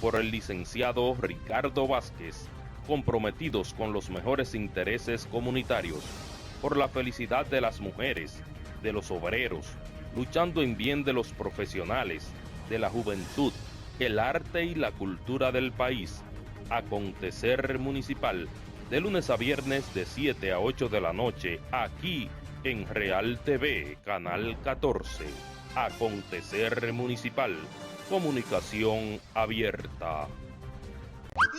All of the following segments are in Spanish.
por el licenciado Ricardo Vázquez, comprometidos con los mejores intereses comunitarios, por la felicidad de las mujeres, de los obreros, luchando en bien de los profesionales, de la juventud, el arte y la cultura del país. Acontecer Municipal, de lunes a viernes de 7 a 8 de la noche, aquí en Real TV, Canal 14. Acontecer Municipal, comunicación abierta.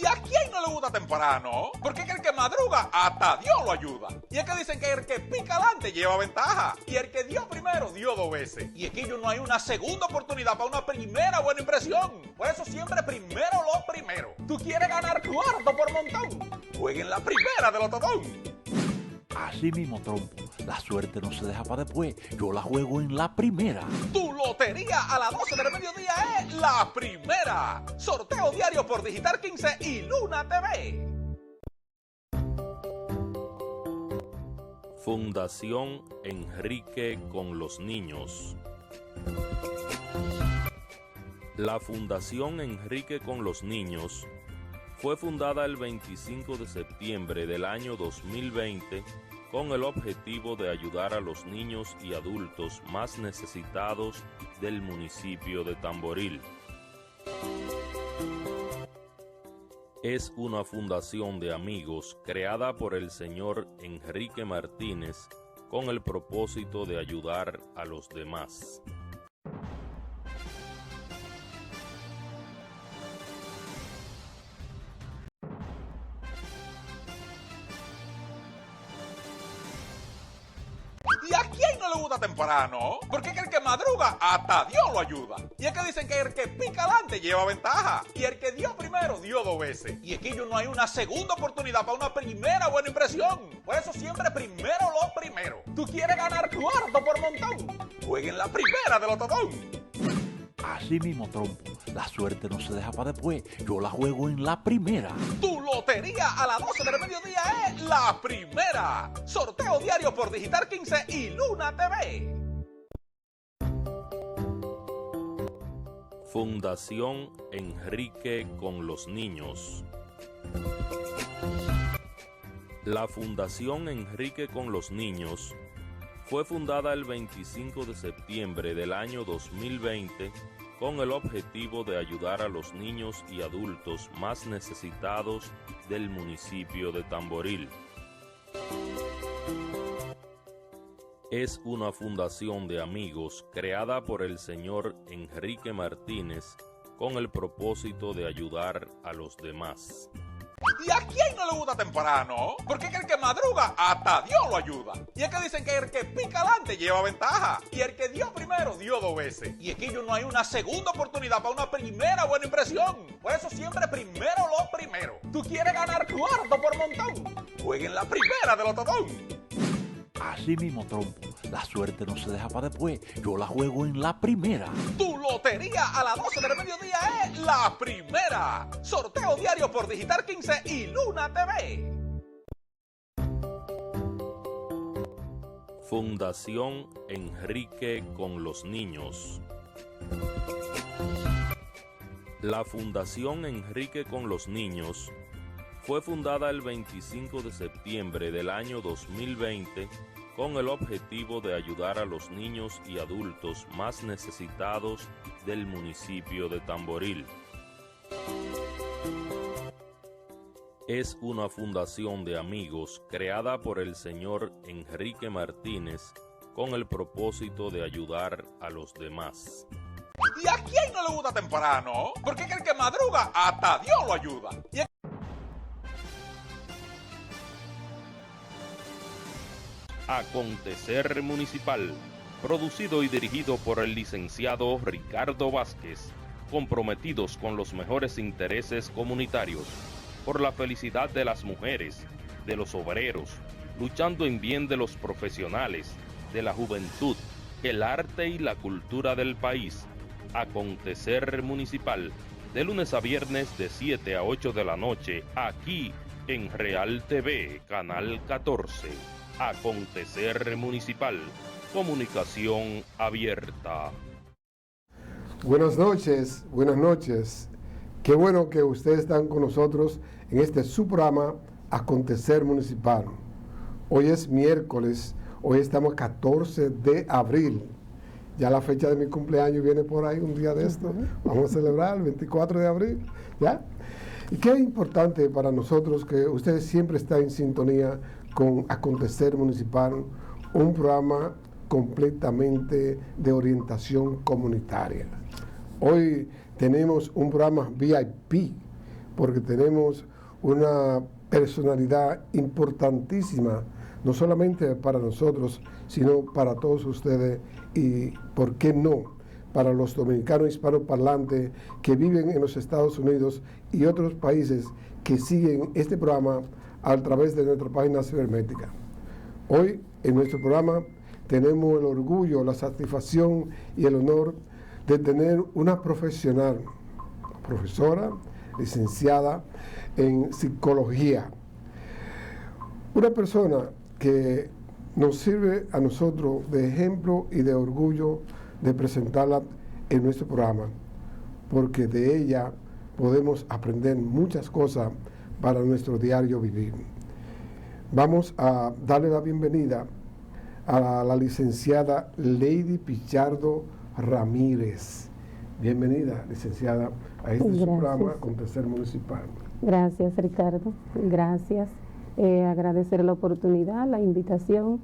¿Y a quién no le gusta temprano? Porque es que el que madruga, hasta Dios lo ayuda. Y es que dicen que el que pica adelante lleva ventaja. Y el que dio primero, dio 2 veces. Y es que ellos no hay una segunda oportunidad para una primera buena impresión. Por eso siempre primero lo primero. ¿Tú quieres ganar cuarto por montón? Juega en la primera de Lototón. Así mismo, trompo. La suerte no se deja para después. Yo la juego en la primera. Tu lotería a las 12 del mediodía es la primera. Sorteo diario por Digital 15 y Luna TV. Fundación Enrique con los Niños. La Fundación Enrique con los Niños fue fundada el 25 de septiembre del año 2020 con el objetivo de ayudar a los niños y adultos más necesitados del municipio de Tamboril. Es una fundación de amigos creada por el señor Enrique Martínez con el propósito de ayudar a los demás. ¿Y a quién no le gusta temprano? Porque es que el que madruga, hasta Dios lo ayuda. Y es que dicen que el que pica adelante lleva ventaja. Y el que dio primero, dio 2 veces. Y es que ellos no hay una segunda oportunidad para una primera buena impresión. Por eso siempre primero lo primero. ¿Tú quieres ganar cuarto por montón? Juega en la primera de Lototón. Así mismo, trompo. La suerte no se deja para después. Yo la juego en la primera. Tu lotería a las 12 del mediodía es la primera. Sorteo diario por Digital 15 y Luna TV. Fundación Enrique con los Niños. La Fundación Enrique con los Niños fue fundada el 25 de septiembre del año 2020 con el objetivo de ayudar a los niños y adultos más necesitados del municipio de Tamboril. Es una fundación de amigos creada por el señor Enrique Martínez con el propósito de ayudar a los demás. ¿Y a quién no le gusta temprano? Porque es que el que madruga, hasta Dios lo ayuda. Y es que dicen que el que pica adelante lleva ventaja. Y el que dio primero, dio 2 veces. Y es que ellos no hay una segunda oportunidad para una primera buena impresión. Por eso siempre primero lo primero. ¿Tú quieres ganar cuarto por montón? Juega en la primera de Lototón. Así mismo, trompo. La suerte no se deja para después. Yo la juego en la primera. Tu lotería a las 12 del mediodía es la primera. Sorteo diario por Digital 15 y Luna TV. Fundación Enrique con los Niños. La Fundación Enrique con los Niños fue fundada el 25 de septiembre del año 2020 con el objetivo de ayudar a los niños y adultos más necesitados del municipio de Tamboril. Es una fundación de amigos creada por el señor Enrique Martínez con el propósito de ayudar a los demás. ¿Y a quién no le gusta temprano? Porque es que el que madruga, hasta Dios lo ayuda. Y es... Acontecer Municipal, producido y dirigido por el licenciado Ricardo Vázquez, comprometidos con los mejores intereses comunitarios, por la felicidad de las mujeres, de los obreros, luchando en bien de los profesionales, de la juventud, el arte y la cultura del país. Acontecer Municipal, de lunes a viernes de 7 a 8 de la noche, aquí en Real TV, Canal 14. Acontecer Municipal, comunicación abierta. Buenas noches, buenas noches. Qué bueno que ustedes están con nosotros en este su programa Acontecer Municipal. Hoy es miércoles, hoy estamos 14 de abril. Ya la fecha de mi cumpleaños viene por ahí, un día de esto. Vamos a celebrar el 24 de abril, ¿ya? Y qué importante para nosotros que ustedes siempre están en sintonía con Acontecer Municipal, un programa completamente de orientación comunitaria. Hoy tenemos un programa VIP, porque tenemos una personalidad importantísima, no solamente para nosotros, sino para todos ustedes y, ¿por qué no?, para los dominicanos hispanoparlantes que viven en los Estados Unidos y otros países que siguen este programa a través de nuestra página cibernética. Hoy, en nuestro programa, tenemos el orgullo, la satisfacción y el honor de tener una profesional, profesora, licenciada en psicología. Una persona que nos sirve a nosotros de ejemplo y de orgullo de presentarla en nuestro programa, porque de ella podemos aprender muchas cosas para nuestro diario vivir. Vamos a darle la bienvenida a la licenciada Lady Pichardo Ramírez. Bienvenida, licenciada, a este su programa Acontecer Municipal. Gracias, Ricardo. Gracias. Agradecer la oportunidad, la invitación.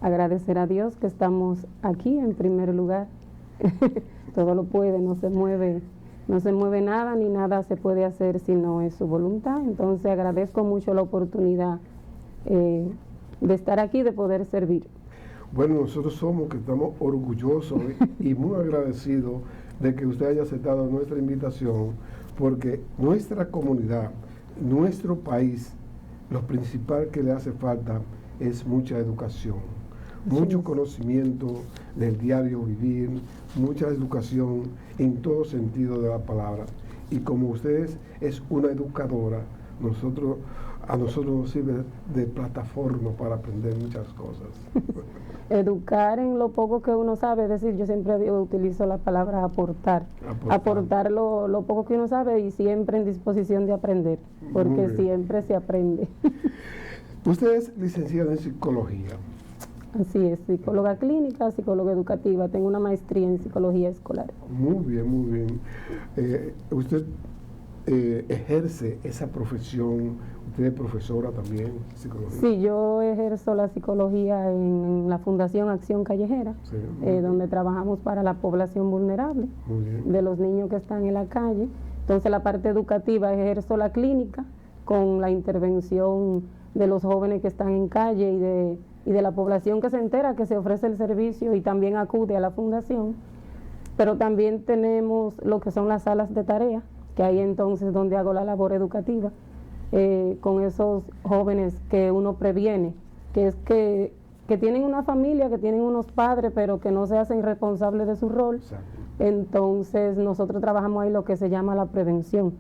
Agradecer a Dios que estamos aquí en primer lugar. Todo lo puede, no se mueve nada, ni nada se puede hacer si no es su voluntad. Entonces agradezco mucho la oportunidad de estar aquí, de poder servir. Bueno, nosotros que estamos orgullosos y muy agradecidos de que usted haya aceptado nuestra invitación, porque nuestra comunidad, nuestro país, lo principal que le hace falta es mucha educación, mucho conocimiento del diario vivir, mucha educación en todo sentido de la palabra. Y como usted es una educadora, a nosotros nos sirve de plataforma para aprender muchas cosas. Educar en lo poco que uno sabe, es decir, yo siempre utilizo la palabra aportar lo poco que uno sabe y siempre en disposición de aprender, porque siempre se aprende. Usted es licenciada en psicología. Así es, psicóloga clínica, psicóloga educativa, tengo una maestría en psicología escolar. Muy bien, muy bien. Usted ejerce esa profesión, usted es profesora también de psicología. Sí, yo ejerzo la psicología en la Fundación Acción Callejera, sí, donde trabajamos para la población vulnerable, de los niños que están en la calle. Entonces la parte educativa ejerzo la clínica con la intervención de los jóvenes que están en calle y de la población que se entera que se ofrece el servicio y también acude a la fundación. Pero también tenemos lo que son las salas de tarea, que ahí entonces donde hago la labor educativa, con esos jóvenes que uno previene, que es que tienen una familia, que tienen unos padres, pero que no se hacen responsables de su rol. Exacto. Entonces nosotros trabajamos ahí lo que se llama la prevención.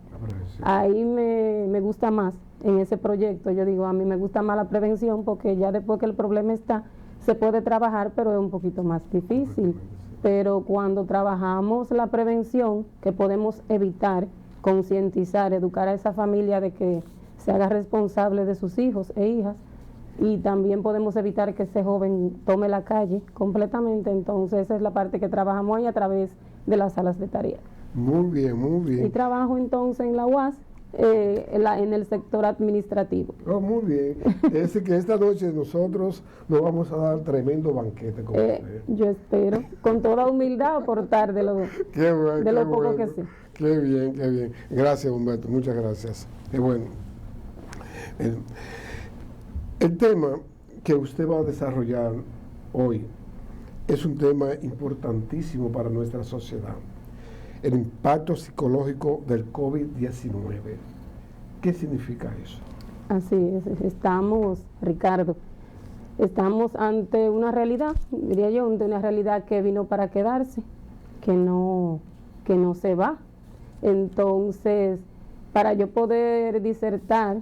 Ahí me gusta más en ese proyecto. Yo digo, a mí me gusta más la prevención porque ya después que el problema está, se puede trabajar, pero es un poquito más difícil. Pero cuando trabajamos la prevención, que podemos evitar, concientizar, educar a esa familia de que se haga responsable de sus hijos e hijas, y también podemos evitar que ese joven tome la calle completamente. Entonces esa es la parte que trabajamos ahí a través de las salas de tarea. Muy bien, muy bien. Y trabajo entonces en la UAS, en el sector administrativo. Oh, muy bien. Es que esta noche nosotros nos vamos a dar tremendo banquete con usted. Yo espero, con toda humildad, aportar de lo poco que sé. Qué bien, qué bien. Gracias, Humberto, muchas gracias. Qué bueno. El tema que usted va a desarrollar hoy es un tema importantísimo para nuestra sociedad. El impacto psicológico del COVID-19. ¿Qué significa eso? Así es, estamos, Ricardo, estamos ante una realidad, diría yo, ante una realidad que vino para quedarse, que no se va. Entonces, para yo poder disertar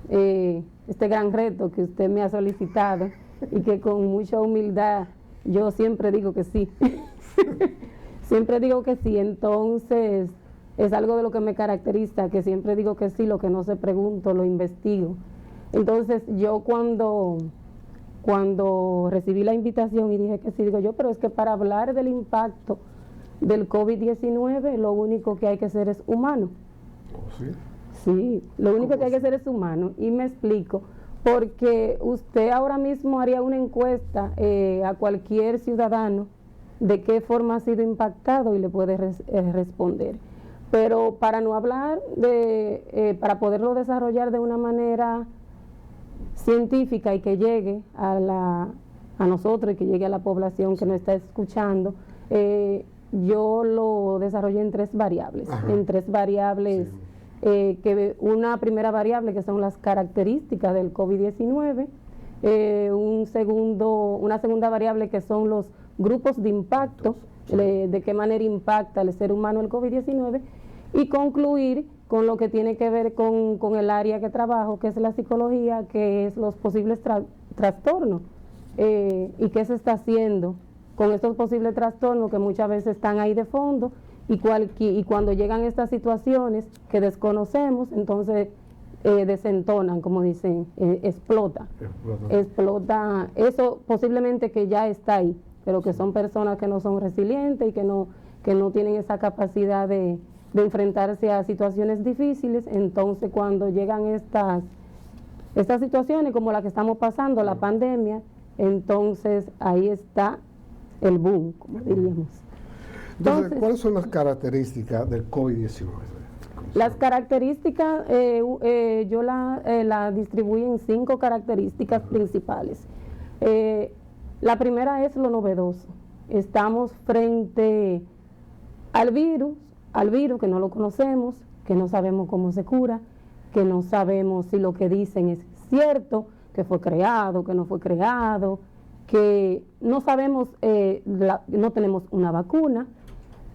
este gran reto que usted me ha solicitado y que con mucha humildad yo siempre digo que sí. Siempre digo que sí. Entonces, es algo de lo que me caracteriza, que siempre digo que sí, lo que no se pregunto, lo investigo. Entonces yo cuando recibí la invitación y dije que sí, digo yo, pero es que para hablar del impacto del COVID-19, lo único que hay que ser es humano. ¿Sí? Sí, lo único que hay que hacer es humano. Y me explico, porque usted ahora mismo haría una encuesta a cualquier ciudadano de qué forma ha sido impactado y le puede responder. Pero para no hablar para poderlo desarrollar de una manera científica y que llegue a nosotros y que llegue a la población que nos está escuchando, yo lo desarrollé en 3 variables. Ajá. En 3 variables. Sí. Una primera variable que son las características del COVID-19, una segunda variable que son los grupos de impacto, de qué manera impacta el ser humano el COVID-19, y concluir con lo que tiene que ver con el área que trabajo, que es la psicología, que es los posibles trastornos, y qué se está haciendo con estos posibles trastornos que muchas veces están ahí de fondo. Y cuando llegan estas situaciones que desconocemos, entonces desentonan, como dicen, explota. Eso posiblemente que ya está ahí, pero que son personas que no son resilientes y que no tienen esa capacidad de enfrentarse a situaciones difíciles. Entonces cuando llegan estas situaciones como la que estamos pasando, la pandemia, entonces ahí está el boom, como diríamos. Entonces, ¿cuáles son las características del COVID-19? Las características, yo la distribuyo en 5 características principales. La primera es lo novedoso. Estamos frente al virus que no lo conocemos, que no sabemos cómo se cura, que no sabemos si lo que dicen es cierto, que fue creado, que no fue creado, que no sabemos, no tenemos una vacuna.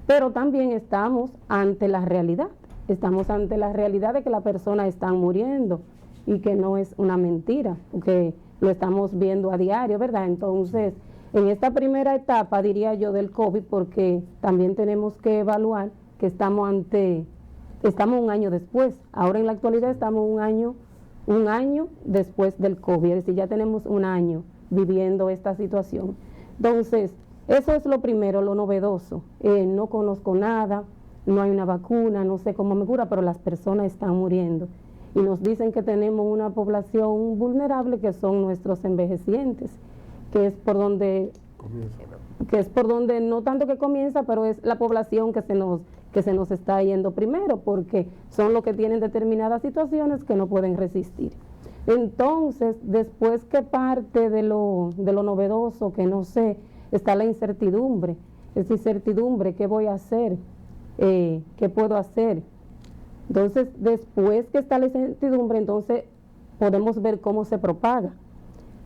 Pero también estamos ante la realidad. Estamos ante la realidad de que las personas están muriendo y que no es una mentira, porque lo estamos viendo a diario, ¿verdad? Entonces, en esta primera etapa, diría yo, del COVID, porque también tenemos que evaluar que estamos un año después. Ahora en la actualidad estamos un año después del COVID, es decir, ya tenemos un año viviendo esta situación. Entonces, eso es lo primero, lo novedoso. No conozco nada, no hay una vacuna, no sé cómo me cura, pero las personas están muriendo. Y nos dicen que tenemos una población vulnerable que son nuestros envejecientes, que es por donde no tanto que comienza, pero es la población que se nos está yendo primero, porque son los que tienen determinadas situaciones que no pueden resistir. Entonces, después que parte de lo novedoso, que no sé, está la incertidumbre. Esa incertidumbre, ¿qué voy a hacer? ¿Qué puedo hacer? Entonces, después que está la incertidumbre, entonces podemos ver cómo se propaga.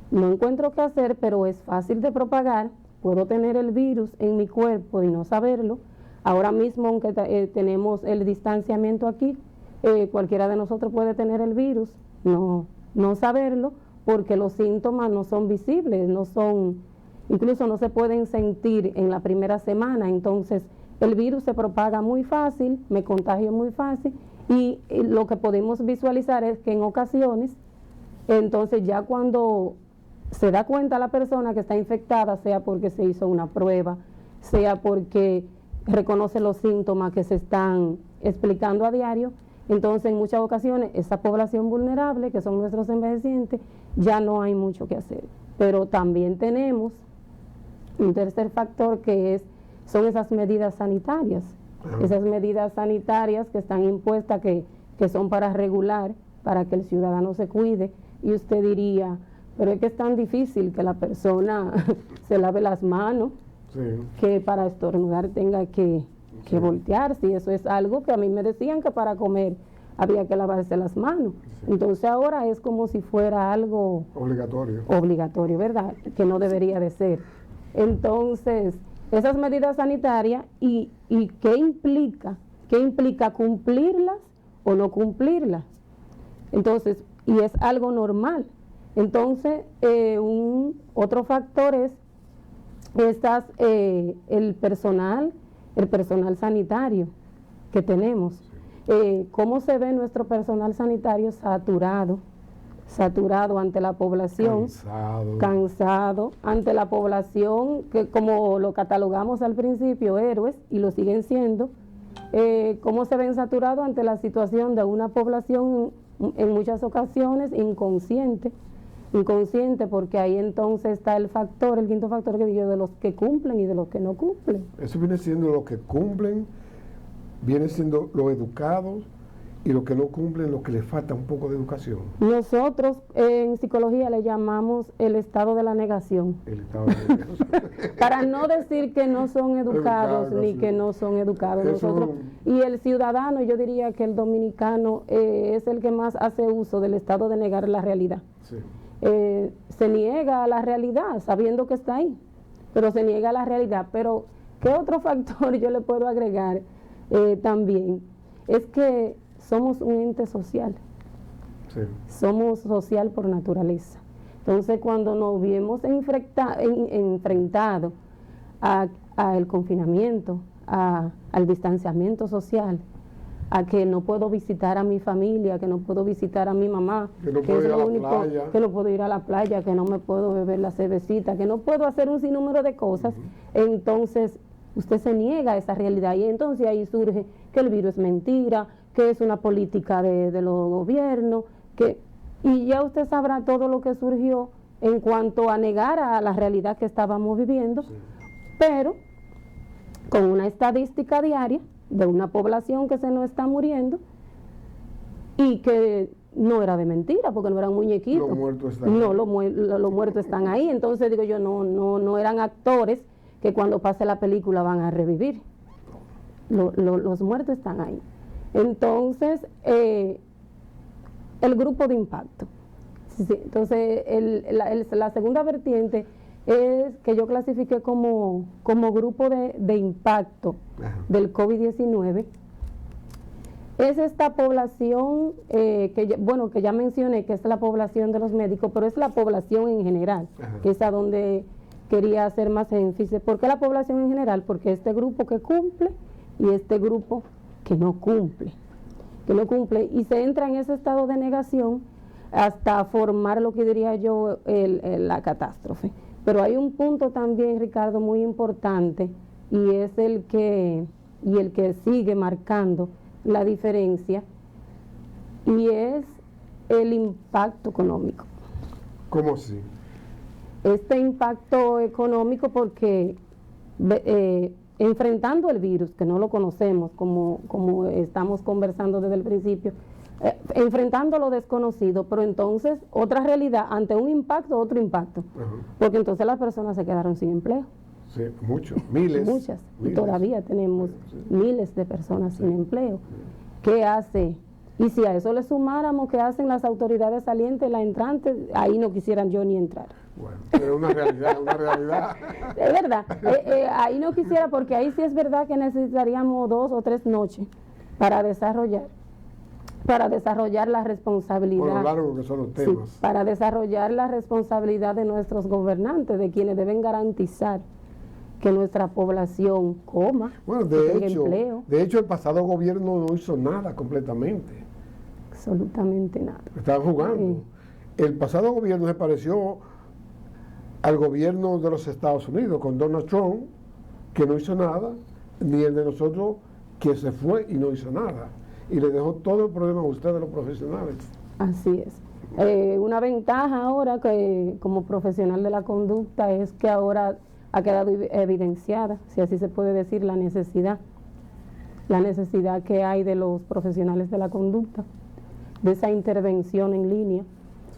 No encuentro qué hacer, pero es fácil de propagar. Puedo tener el virus en mi cuerpo y no saberlo. Ahora mismo, aunque tenemos el distanciamiento aquí, cualquiera de nosotros puede tener el virus, no saberlo, porque los síntomas no son visibles, incluso no se pueden sentir en la primera semana. Entonces el virus se propaga muy fácil, me contagio muy fácil, y lo que podemos visualizar es que en ocasiones, entonces ya cuando se da cuenta la persona que está infectada, sea porque se hizo una prueba, sea porque reconoce los síntomas que se están explicando a diario, entonces en muchas ocasiones esa población vulnerable, que son nuestros envejecientes, ya no hay mucho que hacer. Pero también tenemos un tercer factor que son esas medidas sanitarias. Esas medidas sanitarias que están impuestas, que son para regular, para que el ciudadano se cuide. Y usted diría, pero es que es tan difícil que la persona se lave las manos, sí, que para estornudar tenga que voltearse. Y eso es algo que a mí me decían que para comer había que lavarse las manos. Sí. Entonces ahora es como si fuera algo obligatorio, ¿verdad? Que no debería de ser. Entonces, esas medidas sanitarias, ¿y qué implica? ¿Qué implica cumplirlas o no cumplirlas? Entonces, y es algo normal. Entonces, otro factor es el personal sanitario. que tenemos. ¿Cómo se ve nuestro personal sanitario saturado ante la población? Cansado ante la población, que como lo catalogamos al principio, héroes, y lo siguen siendo. ¿Cómo se ven saturados ante la situación de una población en muchas ocasiones inconsciente, porque ahí entonces está el quinto factor que digo, de los que cumplen y de los que no cumplen? Eso viene siendo los que cumplen, viene siendo los educados, y los que no cumplen, los que les falta un poco de educación. Nosotros en psicología le llamamos el estado de la negación. El estado de la negación. Para no decir que no son educados ni que no son educados. Nosotros, y el ciudadano, yo diría que el dominicano es el que más hace uso del estado de negar la realidad. Sí. Se niega a la realidad sabiendo que está ahí, pero se niega a la realidad. Pero, ¿qué otro factor yo le puedo agregar también? Es que somos un ente social. Sí. Somos social por naturaleza. Entonces, cuando nos vimos enfrentados al confinamiento, al distanciamiento social, a que no puedo visitar a mi familia, que no puedo visitar a mi mamá, que no puedo ir a la playa, que no puedo ir a la playa, que no me puedo beber la cervecita, que no puedo hacer un sinnúmero de cosas, entonces usted se niega a esa realidad, y entonces ahí surge que el virus es mentira, que es una política de los gobiernos, y ya usted sabrá todo lo que surgió en cuanto a negar a la realidad que estábamos viviendo, sí. Pero con una estadística diaria de una población que se nos está muriendo, y que no era de mentira, porque no eran muñequitos. Los muertos están ahí. No, los muertos están ahí. Entonces digo yo, no eran actores que cuando pase la película van a revivir. Los muertos están ahí. Entonces, el grupo de impacto. Sí, entonces, la segunda vertiente es que yo clasifiqué como grupo de impacto del COVID-19. Es esta población que ya mencioné, que es la población de los médicos, pero es la población en general, que es a donde quería hacer más énfasis. ¿Por qué la población en general? Porque este grupo que cumple y este grupo que no cumple, y se entra en ese estado de negación hasta formar lo que diría yo la catástrofe. Pero hay un punto también, Ricardo, muy importante, y es el que sigue marcando la diferencia, y es el impacto económico. ¿Cómo así? Este impacto económico porque enfrentando el virus, que no lo conocemos, como estamos conversando desde el principio, enfrentando lo desconocido, pero entonces otra realidad, ante un impacto, otro impacto, porque entonces las personas se quedaron sin empleo. Sí, muchos, miles. Muchas, y todavía tenemos miles de personas sin empleo. ¿Qué hace? Y si a eso le sumáramos qué hacen las autoridades salientes, las entrantes, ahí no quisieran yo ni entrar. Bueno, pero una realidad, una realidad. Es verdad, ahí no quisiera, porque ahí sí es verdad que necesitaríamos 2 o 3 noches para desarrollar la responsabilidad. Bueno, claro, que son los temas. Sí, para desarrollar la responsabilidad de nuestros gobernantes, de quienes deben garantizar que nuestra población coma, bueno, que tenga empleo. De hecho, el pasado gobierno no hizo nada completamente. Absolutamente nada. Estaban jugando. Sí. El pasado gobierno se pareció al gobierno de los Estados Unidos con Donald Trump, que no hizo nada, ni el de nosotros, que se fue y no hizo nada. Y le dejó todo el problema a ustedes, los profesionales. Así es. Una ventaja ahora que como profesional de la conducta es que ahora ha quedado evidenciada, si así se puede decir, la necesidad que hay de los profesionales de la conducta, de esa intervención en línea,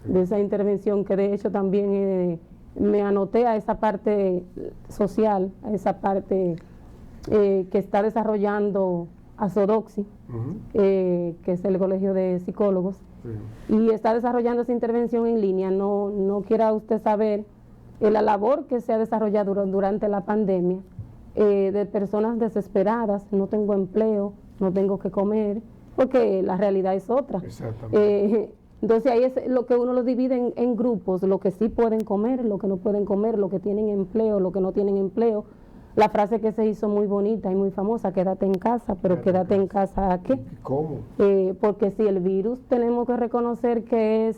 sí. De esa intervención que de hecho también me anoté a esa parte social, a esa parte que está desarrollando Asodoxi, que es el Colegio de Psicólogos, sí. Y está desarrollando esa intervención en línea. No quiera usted saber la labor que se ha desarrollado durante la pandemia, de personas desesperadas, no tengo empleo, no tengo que comer, porque la realidad es otra. Exactamente. Entonces ahí es lo que uno lo divide en grupos, lo que sí pueden comer, lo que no pueden comer, lo que tienen empleo, lo que no tienen empleo, la frase que se hizo muy bonita y muy famosa, quédate en casa, pero quédate en casa ¿a qué? ¿Cómo? Porque si el virus tenemos que reconocer que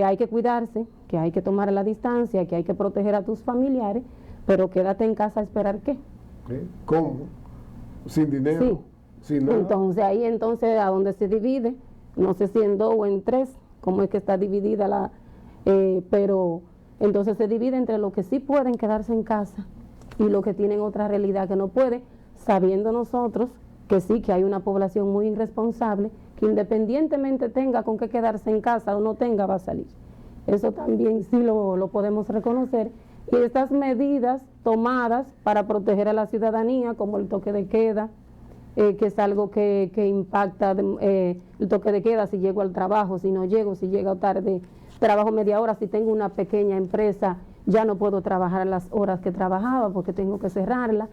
hay que cuidarse, que hay que tomar la distancia, que hay que proteger a tus familiares, pero quédate en casa a esperar ¿qué? ¿Cómo? Sin dinero, Sí. sin nada. Entonces ahí a donde se divide, no sé si en 2 o en 3, cómo es que está dividida pero entonces se divide entre los que sí pueden quedarse en casa y los que tienen otra realidad que no puede, sabiendo nosotros que sí, que hay una población muy irresponsable, que independientemente tenga con qué quedarse en casa o no tenga, va a salir. Eso también sí lo podemos reconocer. Y estas medidas tomadas para proteger a la ciudadanía, como el toque de queda, que es algo que impacta, el toque de queda, si llego al trabajo, si no llego, si llego tarde, trabajo media hora, si tengo una pequeña empresa, ya no puedo trabajar las horas que trabajaba porque tengo que cerrarla.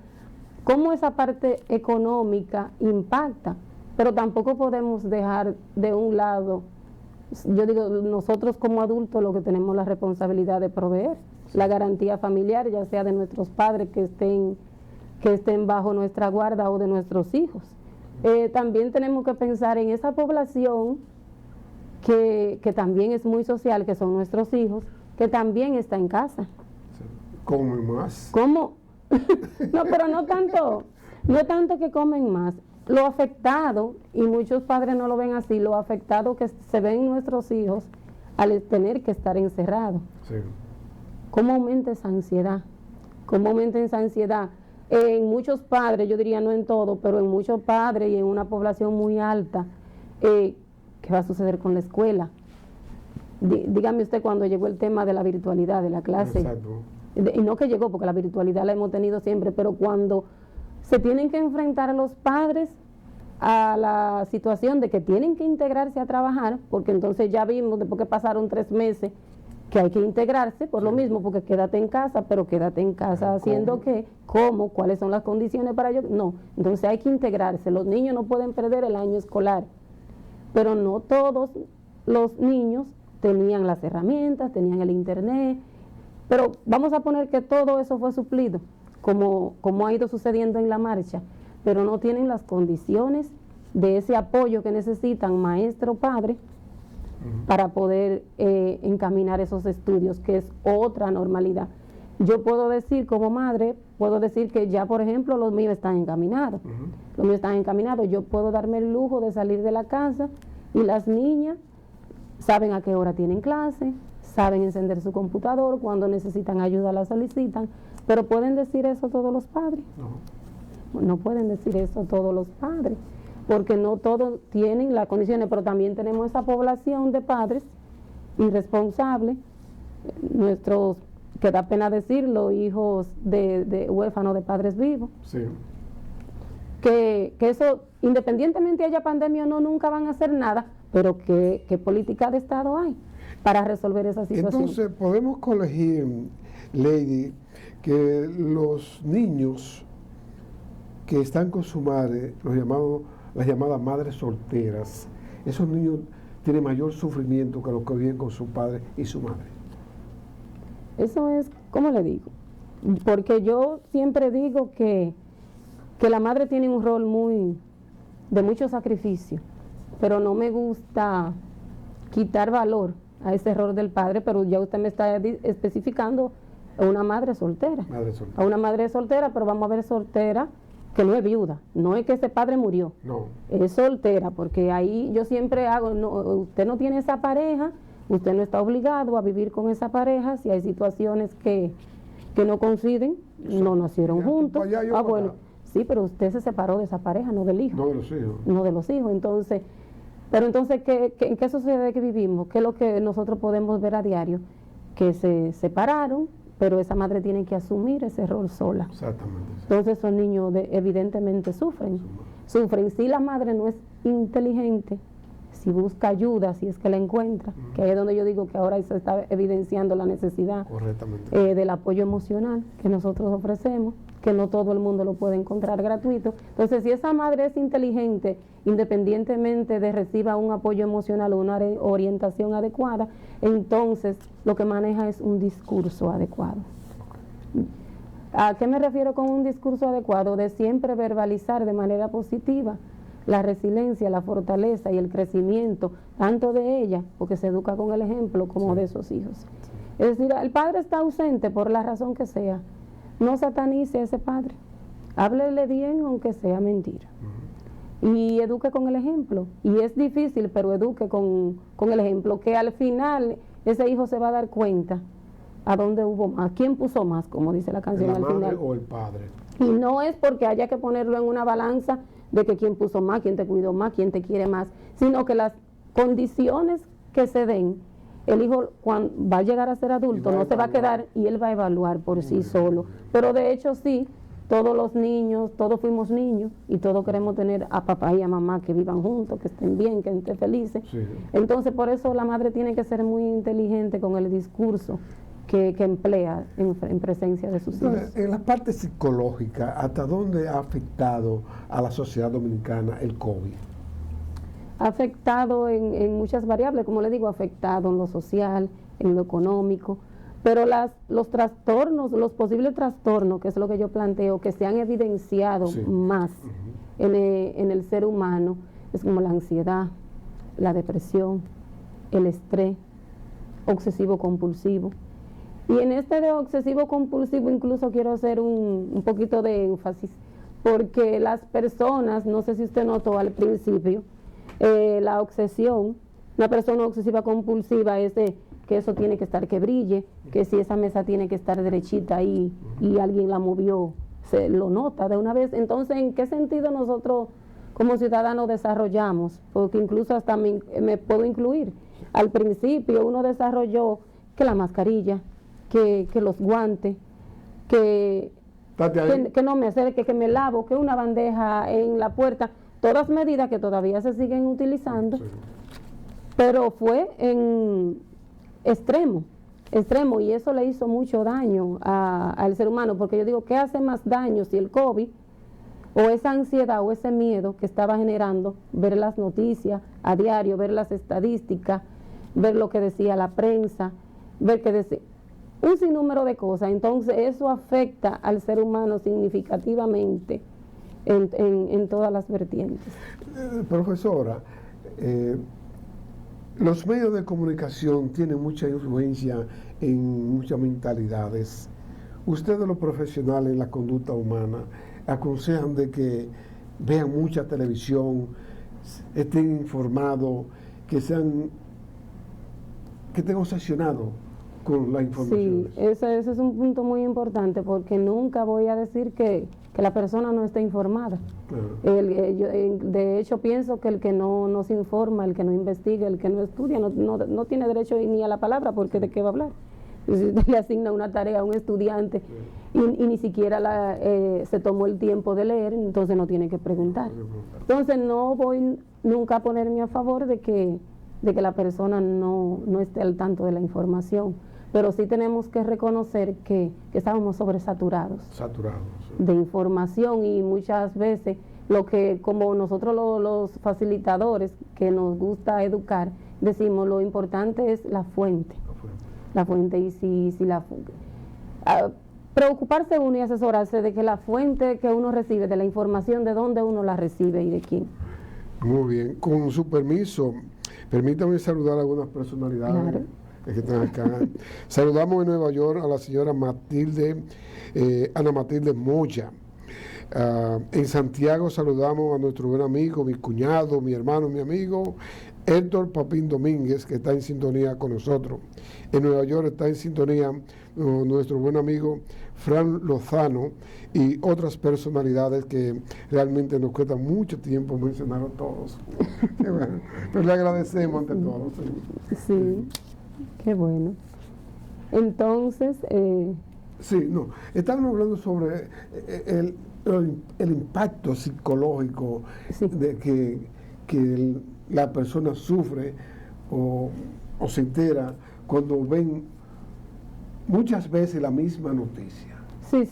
¿Cómo esa parte económica impacta? Pero tampoco podemos dejar de un lado, yo digo, nosotros como adultos lo que tenemos la responsabilidad de proveer la garantía familiar, ya sea de nuestros padres que estén bajo nuestra guarda o de nuestros hijos. También tenemos que pensar en esa población que también es muy social, que son nuestros hijos, que también está en casa. ¿Comen más? ¿Cómo? No, pero no tanto que comen más. Lo afectado, y muchos padres no lo ven así, lo afectado que se ven nuestros hijos al tener que estar encerrados. Sí. ¿Cómo aumenta esa ansiedad? ¿Cómo aumenta esa ansiedad? En muchos padres, yo diría no en todo, pero en muchos padres y en una población muy alta, ¿qué va a suceder con la escuela? Dígame usted cuando llegó el tema de la virtualidad de la clase. Exacto. Y no que llegó, porque la virtualidad la hemos tenido siempre, pero cuando se tienen que enfrentar a los padres a la situación de que tienen que integrarse a trabajar, porque entonces ya vimos, después que pasaron 3 meses, que hay que integrarse por lo mismo, porque quédate en casa, pero quédate en casa haciendo qué, cómo, cuáles son las condiciones para ello. No, entonces hay que integrarse. Los niños no pueden perder el año escolar, pero no todos los niños tenían las herramientas, tenían el internet, pero vamos a poner que todo eso fue suplido, como ha ido sucediendo en la marcha, pero no tienen las condiciones de ese apoyo que necesitan maestro, padre, para poder encaminar esos estudios, que es otra normalidad. Yo puedo decir como madre, puedo decir que ya, por ejemplo, los míos están encaminados. Los míos están encaminados. Yo puedo darme el lujo de salir de la casa y las niñas saben a qué hora tienen clase, saben encender su computador, cuando necesitan ayuda la solicitan, pero ¿pueden decir eso todos los padres? No pueden decir eso todos los padres, porque no todos tienen las condiciones, pero también tenemos esa población de padres irresponsables, nuestros, que da pena decirlo, hijos de huérfanos de padres vivos, Sí. que eso, independientemente haya pandemia o no, nunca van a hacer nada, pero ¿qué política de Estado hay para resolver esa situación? Entonces, podemos colegir, Lady, que los niños que están con su madre, las llamadas madres solteras, esos niños tienen mayor sufrimiento que los que viven con su padre y su madre. Eso es, ¿cómo le digo? Porque yo siempre digo que la madre tiene un rol de mucho sacrificio, pero no me gusta quitar valor a ese rol del padre, pero ya usted me está especificando a una madre soltera. A una madre soltera, pero vamos a ver soltera que no es viuda, no es que ese padre murió, No. es soltera, porque ahí yo siempre hago, usted no tiene esa pareja, usted no está obligado a vivir con esa pareja, si hay situaciones que no coinciden, no nacieron juntos, bueno, sí, pero usted se separó de esa pareja, no del hijo. No de los hijos. No de los hijos, entonces, pero entonces, ¿en qué sociedad que vivimos? ¿Qué es lo que nosotros podemos ver a diario? Que se separaron, pero esa madre tiene que asumir ese rol sola. Exactamente. Entonces esos niños evidentemente sufren. Si la madre no es inteligente, si busca ayuda, si es que la encuentra, que ahí es donde yo digo que ahora se está evidenciando la necesidad del apoyo emocional que nosotros ofrecemos, que no todo el mundo lo puede encontrar gratuito. Entonces, si esa madre es inteligente, independientemente de reciba un apoyo emocional o una orientación adecuada, entonces lo que maneja es un discurso adecuado. ¿A qué me refiero con un discurso adecuado? De siempre verbalizar de manera positiva la resiliencia, la fortaleza y el crecimiento, tanto de ella, porque se educa con el ejemplo, como de esos hijos. Es decir, el padre está ausente por la razón que sea. No satanice a ese padre. Háblele bien aunque sea mentira. Y eduque con el ejemplo. Y es difícil, pero eduque con el ejemplo, que al final ese hijo se va a dar cuenta a dónde hubo más, quién puso más, como dice la canción al final. ¿La madre o el padre? Y no es porque haya que ponerlo en una balanza de que quién puso más, quién te cuidó más, quién te quiere más, sino que las condiciones que se den, el hijo cuando va a llegar a ser adulto no se va a quedar y él va a evaluar por sí solo. Pero de hecho sí, todos los niños, todos fuimos niños y todos queremos tener a papá y a mamá que vivan juntos, que estén bien, que estén felices. Sí. Entonces por eso la madre tiene que ser muy inteligente con el discurso que emplea en presencia de sus hijos. En la parte psicológica, ¿hasta dónde ha afectado a la sociedad dominicana el COVID? Ha afectado en muchas variables, como le digo, ha afectado en lo social, en lo económico, pero los trastornos, los posibles trastornos, que es lo que yo planteo, que se han evidenciado más en el ser humano, es como la ansiedad, la depresión, el estrés, obsesivo compulsivo. Y en este de obsesivo compulsivo incluso quiero hacer un poquito de énfasis, porque las personas, no sé si usted notó al principio, la obsesión, una persona obsesiva compulsiva es de que eso tiene que estar que brille, que si esa mesa tiene que estar derechita ahí y alguien la movió, se lo nota de una vez. Entonces, ¿en qué sentido nosotros como ciudadanos desarrollamos? Porque incluso hasta me puedo incluir. Al principio uno desarrolló que la mascarilla, que los guantes, que no me acerque, que me lavo, que una bandeja en la puerta, todas medidas que todavía se siguen utilizando, pero fue en extremo, y eso le hizo mucho daño al ser humano, porque yo digo, ¿qué hace más daño si el COVID o esa ansiedad o ese miedo que estaba generando, ver las noticias a diario, ver las estadísticas, ver lo que decía la prensa, ver que decía un sinnúmero de cosas? Entonces eso afecta al ser humano significativamente en todas las vertientes. Profesora, los medios de comunicación tienen mucha influencia en muchas mentalidades. Ustedes, los profesionales en la conducta humana, aconsejan de que vean mucha televisión, estén informados, que estén obsesionados con la información. Sí, ese es un punto muy importante, porque nunca voy a decir que la persona no está informada. De hecho, pienso que el que no se informa, el que no investiga, el que no estudia, no tiene derecho ni a la palabra, porque ¿de qué va a hablar? Si usted le asigna una tarea a un estudiante y ni siquiera se tomó el tiempo de leer, entonces no tiene que preguntar. Entonces no voy nunca a ponerme a favor de que la persona no esté al tanto de la información, pero sí tenemos que reconocer que estábamos sobresaturados de información, y muchas veces lo que como nosotros los facilitadores que nos gusta educar, decimos lo importante es la fuente. Y si preocuparse uno y asesorarse de que la fuente que uno recibe de la información, de dónde uno la recibe y de quién. Muy bien, con su permiso, permítame saludar a algunas personalidades. Claro. Que están acá. Saludamos en Nueva York a la señora Ana Matilde Moya. En Santiago saludamos a nuestro buen amigo, mi cuñado, mi hermano, mi amigo, Héctor Papín Domínguez, que está en sintonía con nosotros. En Nueva York está en sintonía nuestro buen amigo Fran Lozano y otras personalidades que realmente nos cuesta mucho tiempo mencionar a todos. Bueno, pero le agradecemos ante todo. Sí. Qué bueno. Entonces... estábamos hablando sobre el impacto psicológico de que la persona sufre o se entera cuando ven muchas veces la misma noticia. Sí,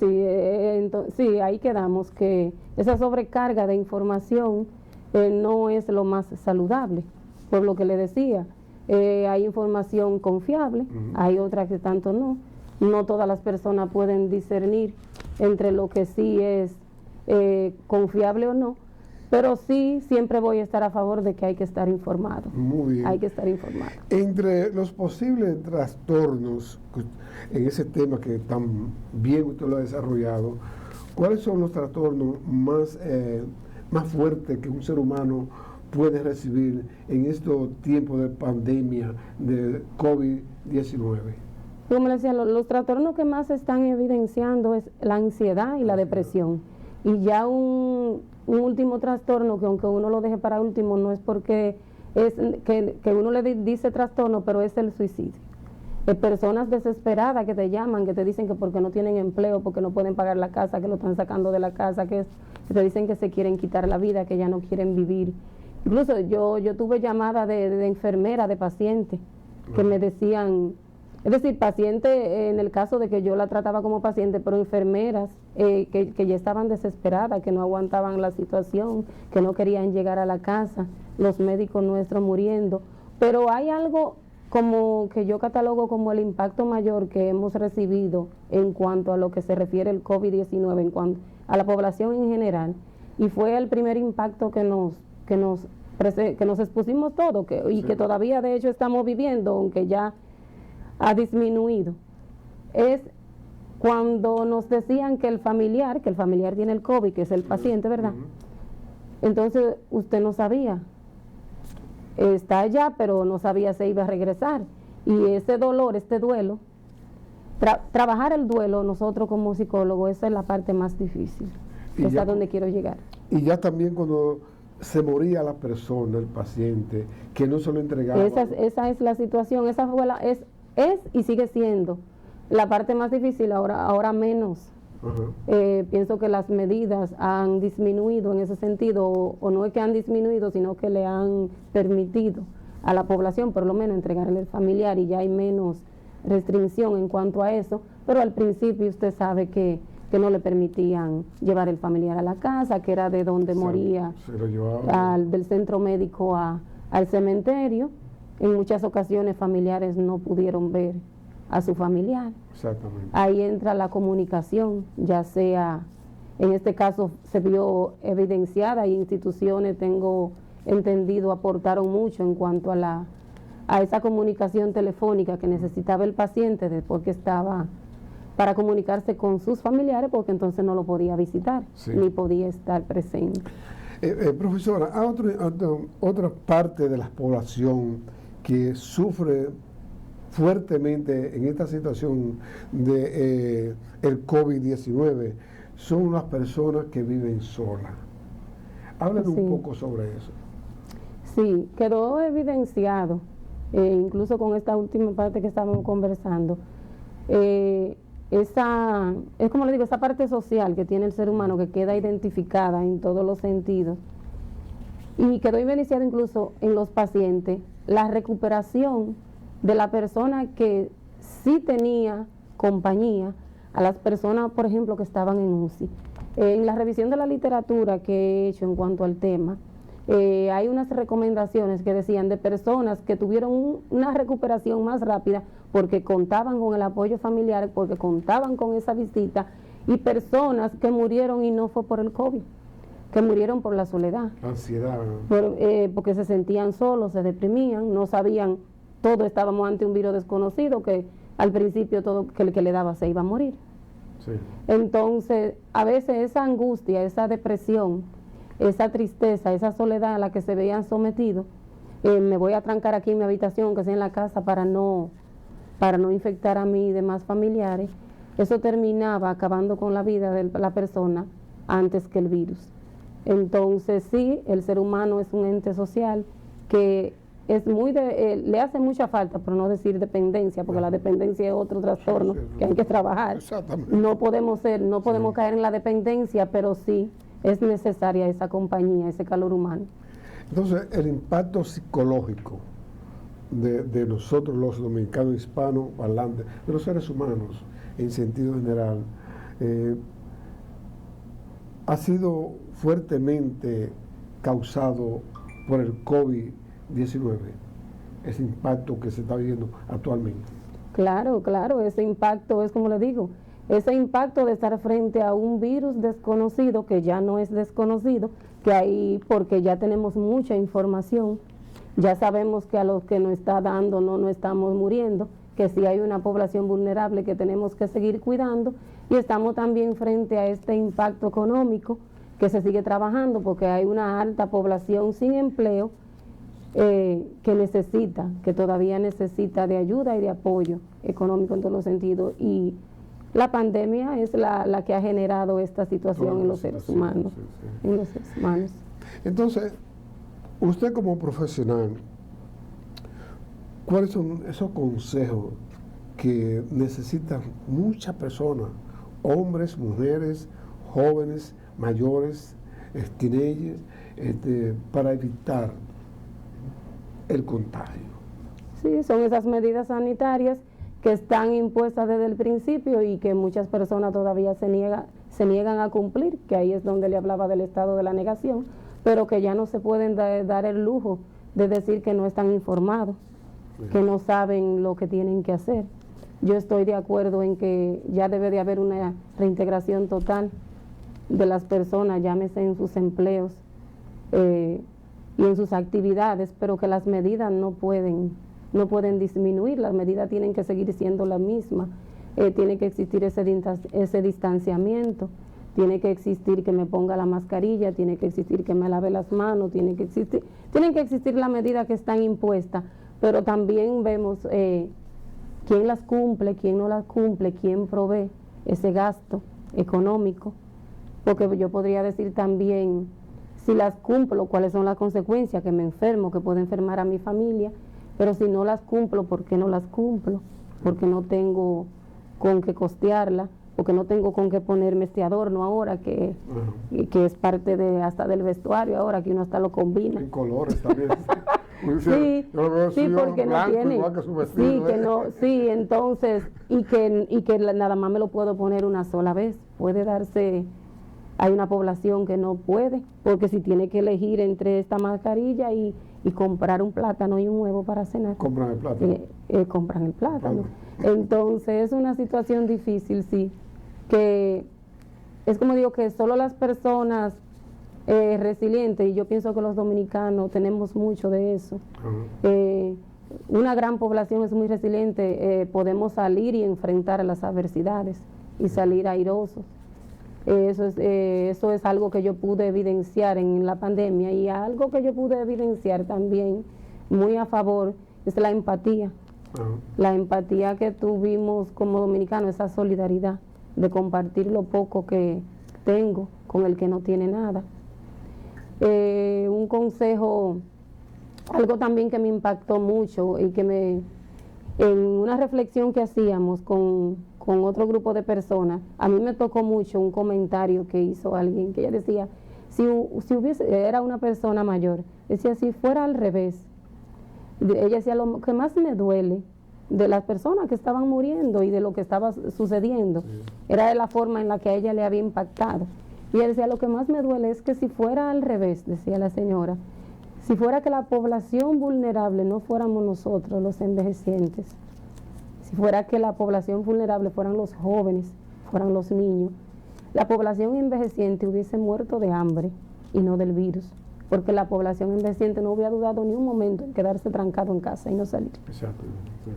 ahí quedamos, que esa sobrecarga de información no es lo más saludable, por lo que le decía. Hay información confiable, hay otras que tanto no. No todas las personas pueden discernir entre lo que sí es confiable o no, pero sí siempre voy a estar a favor de que hay que estar informado. Muy bien. Hay que estar informado. Entre los posibles trastornos, en ese tema que tan bien usted lo ha desarrollado, ¿cuáles son los trastornos más fuertes que un ser humano puede recibir en estos tiempos de pandemia de COVID-19? Como le decía, los trastornos que más se están evidenciando es la ansiedad y la depresión. Y ya un último trastorno, que aunque uno lo deje para último, no es porque es que uno le dice trastorno, pero es el suicidio. Personas desesperadas que te llaman, que te dicen que porque no tienen empleo, porque no pueden pagar la casa, que lo están sacando de la casa, que te dicen que se quieren quitar la vida, que ya no quieren vivir. Incluso yo tuve llamadas de enfermeras, de pacientes, que me decían, es decir, pacientes en el caso de que yo la trataba como paciente, pero enfermeras que ya estaban desesperadas, que no aguantaban la situación, que no querían llegar a la casa, los médicos nuestros muriendo. Pero hay algo como que yo catalogo como el impacto mayor que hemos recibido en cuanto a lo que se refiere al COVID-19, en cuanto a la población en general, y fue el primer impacto que nos expusimos todos, que todavía de hecho estamos viviendo, aunque ya ha disminuido. Es cuando nos decían que el familiar tiene el COVID, que es el paciente, ¿verdad? Entonces usted no sabía, está allá, pero no sabía si iba a regresar. Y ese dolor, este duelo, trabajar el duelo, nosotros como psicólogos, esa es la parte más difícil. Esa es a donde quiero llegar. Y ya también cuando se moría la persona, el paciente, que no se lo entregaba. Esa es la situación, esa fue es y sigue siendo la parte más difícil, ahora menos. Pienso que las medidas han disminuido en ese sentido, o no es que han disminuido, sino que le han permitido a la población por lo menos entregarle el familiar, y ya hay menos restricción en cuanto a eso, pero al principio usted sabe que no le permitían llevar el familiar a la casa, que era de donde moría, del centro médico al cementerio. En muchas ocasiones familiares no pudieron ver a su familiar. Exactamente. Ahí entra la comunicación, ya sea, en este caso se vio evidenciada, y instituciones, tengo entendido, aportaron mucho en cuanto a esa comunicación telefónica que necesitaba el paciente después que estaba, para comunicarse con sus familiares, porque entonces no lo podía visitar, ni podía estar presente. Profesora, otra parte de la población que sufre fuertemente en esta situación de el COVID-19 son las personas que viven solas. Háblenos un poco sobre eso. Sí, quedó evidenciado, incluso con esta última parte que estábamos conversando, es como le digo, esa parte social que tiene el ser humano, que queda identificada en todos los sentidos, y quedó evidenciado incluso en los pacientes, la recuperación de la persona que sí tenía compañía, a las personas, por ejemplo, que estaban en UCI. En la revisión de la literatura que he hecho en cuanto al tema, hay unas recomendaciones que decían de personas que tuvieron una recuperación más rápida porque contaban con el apoyo familiar, porque contaban con esa visita, y personas que murieron y no fue por el COVID, que murieron por la soledad. Ansiedad. Porque se sentían solos, se deprimían, no sabían, todos estábamos ante un virus desconocido que al principio todo que le daba se iba a morir. Sí. Entonces, a veces esa angustia, esa depresión, esa tristeza, esa soledad a la que se veían sometidos, me voy a trancar aquí en mi habitación, que sea en la casa, para no infectar a mí y demás familiares, eso terminaba acabando con la vida de la persona antes que el virus. Entonces sí, el ser humano es un ente social que es le hace mucha falta, por no decir dependencia, porque la dependencia es otro trastorno que hay que trabajar. Exactamente. No podemos caer en la dependencia, pero sí es necesaria esa compañía, ese calor humano. Entonces, el impacto psicológico de nosotros los dominicanos hispanos parlantes, de los seres humanos en sentido general, ha sido fuertemente causado por el COVID-19, ese impacto que se está viviendo actualmente. Claro, ese impacto es, como le digo, ese impacto de estar frente a un virus desconocido, que ya no es desconocido, que ahí, porque ya tenemos mucha información, ya sabemos que a los que nos está dando no estamos muriendo, que sí hay una población vulnerable que tenemos que seguir cuidando, y estamos también frente a este impacto económico que se sigue trabajando porque hay una alta población sin empleo que todavía necesita de ayuda y de apoyo económico en todos los sentidos, y la pandemia es la que ha generado esta situación en los seres humanos. En los seres humanos. Entonces, usted como profesional, ¿cuáles son esos consejos que necesitan muchas personas, hombres, mujeres, jóvenes, mayores, teenagers, para evitar el contagio? Sí, son esas medidas sanitarias que están impuestas desde el principio y que muchas personas todavía se niegan a cumplir, que ahí es donde le hablaba del estado de la negación, pero que ya no se pueden dar el lujo de decir que no están informados, que no saben lo que tienen que hacer. Yo estoy de acuerdo en que ya debe de haber una reintegración total de las personas, llámese en sus empleos y en sus actividades, pero que las medidas no pueden disminuir, las medidas tienen que seguir siendo las mismas. Tiene que existir ese distanciamiento, tiene que existir que me ponga la mascarilla, tiene que existir que me lave las manos, tienen que existir las medidas que están impuestas, pero también vemos quién las cumple, quién no las cumple, quién provee ese gasto económico, porque yo podría decir también, si las cumplo, cuáles son las consecuencias, que me enfermo, que puedo enfermar a mi familia, pero si no las cumplo, ¿por qué no las cumplo? Porque no tengo con qué costearla, porque no tengo con qué ponerme este adorno ahora, que es parte hasta del vestuario ahora, que uno hasta lo combina. En colores también. Sí, porque no tiene. Sí, entonces, y que nada más me lo puedo poner una sola vez. Puede darse, hay una población que no puede, porque si tiene que elegir entre esta mascarilla y comprar un plátano y un huevo para cenar. Compran el plátano. Compran el plátano. Entonces es una situación difícil, sí, que es como digo, que solo las personas resilientes, y yo pienso que los dominicanos tenemos mucho de eso, una gran población es muy resiliente, podemos salir y enfrentar las adversidades y salir airosos. Eso es algo que yo pude evidenciar en la pandemia, y algo que yo pude evidenciar también muy a favor es la empatía. La empatía que tuvimos como dominicanos, esa solidaridad de compartir lo poco que tengo con el que no tiene nada. Un consejo, algo también que me impactó mucho y que en una reflexión que hacíamos con otro grupo de personas, a mí me tocó mucho un comentario que hizo alguien, que ella decía, si era una persona mayor, decía, si fuera al revés, ella decía, lo que más me duele de las personas que estaban muriendo y de lo que estaba sucediendo, era de la forma en la que a ella le había impactado. Y ella decía, lo que más me duele es que si fuera al revés, decía la señora, si fuera que la población vulnerable no fuéramos nosotros, los envejecientes, si fuera que la población vulnerable fueran los jóvenes, fueran los niños, la población envejeciente hubiese muerto de hambre y no del virus, porque la población envejeciente no hubiera dudado ni un momento en quedarse trancado en casa y no salir. Exacto. Sí.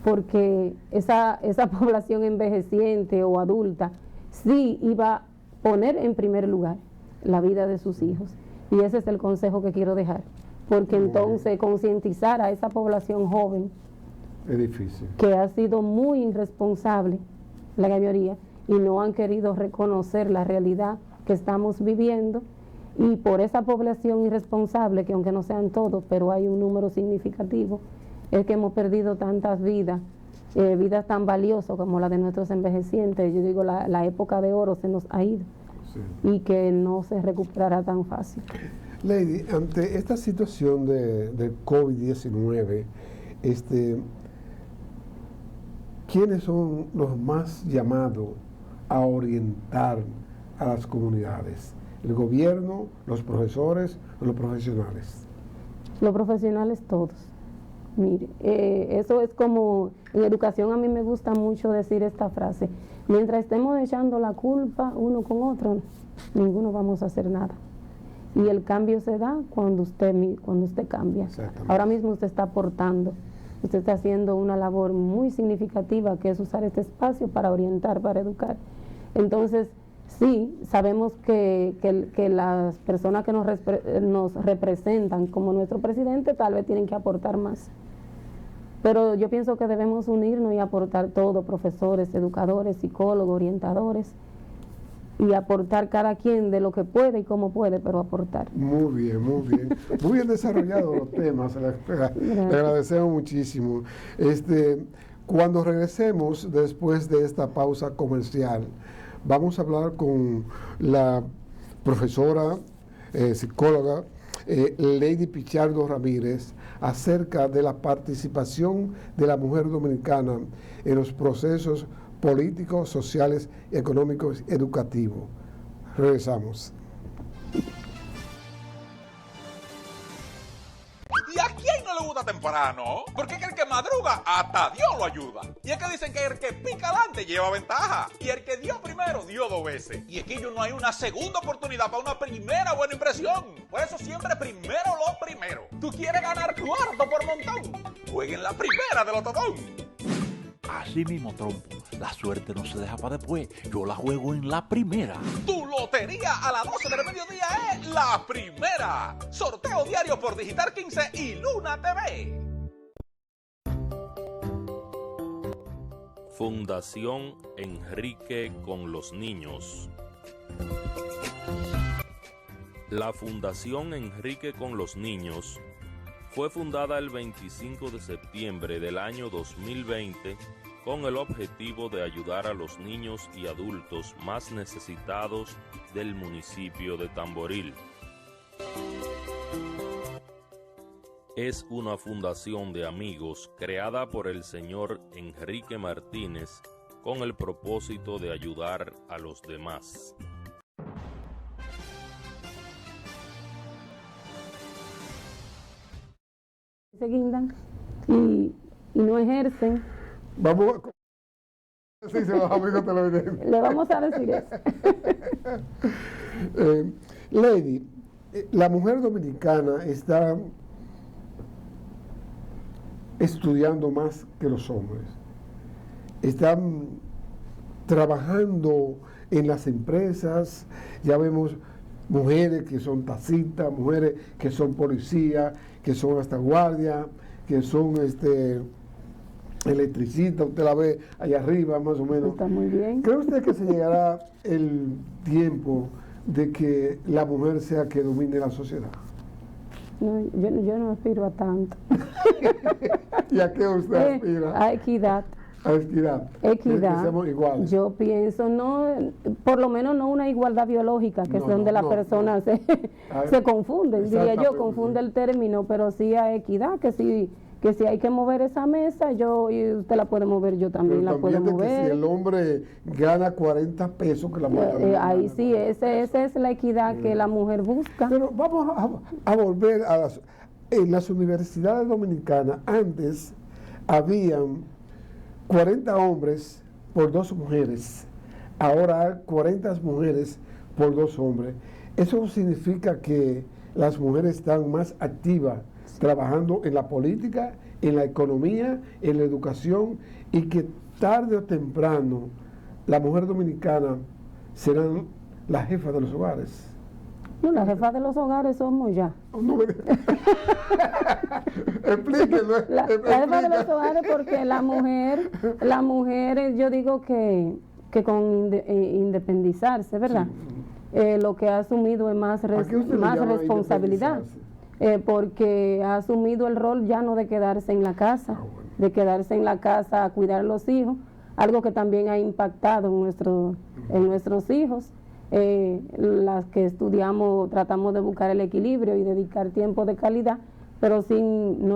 Porque esa población envejeciente o adulta sí iba a poner en primer lugar la vida de sus hijos. Y ese es el consejo que quiero dejar, porque entonces concientizar a esa población joven es difícil, que ha sido muy irresponsable, la mayoría, y no han querido reconocer la realidad que estamos viviendo, y por esa población irresponsable, que aunque no sean todos, pero hay un número significativo, es que hemos perdido tantas vidas, vidas tan valiosas como la de nuestros envejecientes. Yo digo, la época de oro se nos ha ido, y que no se recuperará tan fácil. Lady, ante esta situación de COVID-19, ¿quiénes son los más llamados a orientar a las comunidades? ¿El gobierno, los profesores o los profesionales? Los profesionales todos. Mire, eso es como, en educación a mí me gusta mucho decir esta frase, Mientras estemos echando la culpa uno con otro, ninguno vamos a hacer nada. Y el cambio se da cuando usted cambia. Ahora mismo usted está aportando, usted está haciendo una labor muy significativa, que es usar este espacio para orientar, para educar. Entonces, sí, sabemos que las personas que nos representan como nuestro presidente tal vez tienen que aportar más. Pero yo pienso que debemos unirnos y aportar todo, profesores, educadores, psicólogos, orientadores, y aportar cada quien de lo que puede y cómo puede, pero aportar. Muy bien, muy bien. Muy bien desarrollados los temas. Le agradecemos muchísimo. Cuando regresemos después de esta pausa comercial, vamos a hablar con la profesora, psicóloga, Lady Pichardo Ramírez, acerca de la participación de la mujer dominicana en los procesos políticos, sociales, económicos, educativos. Regresamos. ¿Y a quién no le gusta temprano? Porque es que el que madruga, hasta Dios lo ayuda. Y es que dicen que el que pica adelante lleva ventaja. Y el que dio primero, dio dos veces. Y es que no hay una segunda oportunidad para una primera buena impresión. Por eso siempre primero lo primero. ¿Tú quieres ganar cuarto por montón? Juega en la primera de Lotodón. Así mismo, trompo. La suerte no se deja para después. Yo la juego en la primera. Tu lotería a las 12 del mediodía es la primera. Sorteo diario por Digital 15 y Luna TV. Fundación Enrique con los Niños. La Fundación Enrique con los Niños fue fundada el 25 de septiembre del año 2020 con el objetivo de ayudar a los niños y adultos más necesitados del municipio de Tamboril. Es una fundación de amigos creada por el señor Enrique Martínez con el propósito de ayudar a los demás. Se guindan y no ejercen. Vamos a decirse a los amigos televidentes. Le vamos a decir eso. Lady, la mujer dominicana está estudiando más que los hombres. Están trabajando en las empresas. Ya vemos mujeres que son taxistas, mujeres que son policías, que son hasta guardia, que son electricistas. Usted la ve allá arriba más o menos. Está muy bien. ¿Cree usted que se llegará el tiempo de que la mujer sea que domine la sociedad? No, yo no aspiro a tanto. ¿Y a qué usted aspira? A equidad. A equidad. Equidad. Que seamos iguales. Yo pienso, no, por lo menos no una igualdad biológica, que es donde las personas se confunden, diría yo, confunde el término, pero sí a equidad, que si hay que mover esa mesa, y usted la puede mover, yo también pero la puedo mover. Que si el hombre gana 40 pesos, que la mujer ahí sí, esa es la equidad que la mujer busca. Pero vamos a volver en las universidades dominicanas. Antes habían 40 hombres por 2 mujeres. Ahora hay 40 mujeres por 2 hombres. Eso significa que las mujeres están más activas trabajando en la política, en la economía, en la educación, y que tarde o temprano la mujer dominicana serán las jefas de los hogares. No, las jefas de los hogares somos ya. No me... Explíquenlo. La jefa de los hogares, porque la mujer, yo digo que con independizarse, ¿verdad? Sí. Lo que ha asumido es más responsabilidad. Porque ha asumido el rol ya no de quedarse en la casa, de quedarse en la casa a cuidar a los hijos, algo que también ha impactado en nuestros hijos. Las que estudiamos tratamos de buscar el equilibrio y dedicar tiempo de calidad, pero sin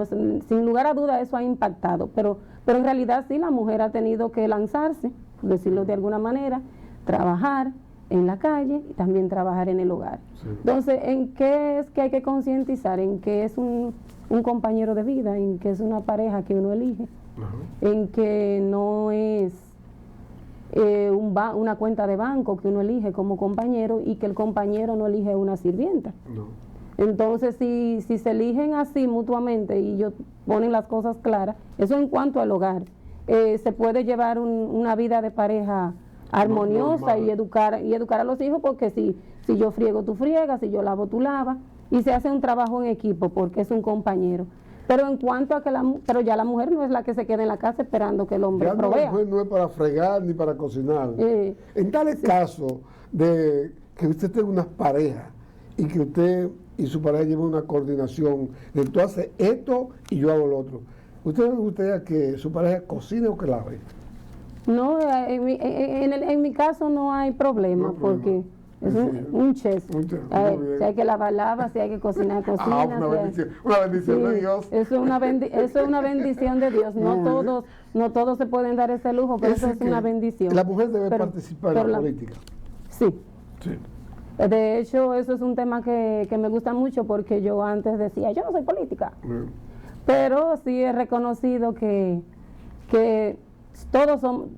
lugar a duda eso ha impactado. Pero en realidad sí, la mujer ha tenido que lanzarse, por decirlo de alguna manera, trabajar en la calle y también trabajar en el hogar. Sí. Entonces, ¿en qué es que hay que concientizar? En que es un compañero de vida, en que es una pareja que uno elige, en que no es una cuenta de banco que uno elige como compañero y que el compañero no elige una sirvienta. No. Entonces, si se eligen así mutuamente y ellos ponen las cosas claras, eso en cuanto al hogar, se puede llevar una vida de pareja armoniosa y educar a los hijos, porque si yo friego, tú friegas, si yo lavo, tú lavas, y se hace un trabajo en equipo porque es un compañero. Pero en cuanto a que pero ya la mujer no es la que se queda en la casa esperando que el hombre provea. La mujer no es para fregar ni para cocinar. En tales casos de que usted tenga unas parejas y que usted y su pareja lleven una coordinación de tú haces esto y yo hago lo otro, ¿usted le gustaría que su pareja cocine o que lave? No, en mi caso no hay problema, porque es un chef. Si hay que lavar, lava, si hay que cocinar, cocina. Una bendición de Dios. Eso es una bendición de Dios. No todos se pueden dar ese lujo, pero eso es una bendición. La mujer debe participar en la política. Sí. De hecho, eso es un tema que me gusta mucho, porque yo antes decía, yo no soy política. Pero sí he reconocido que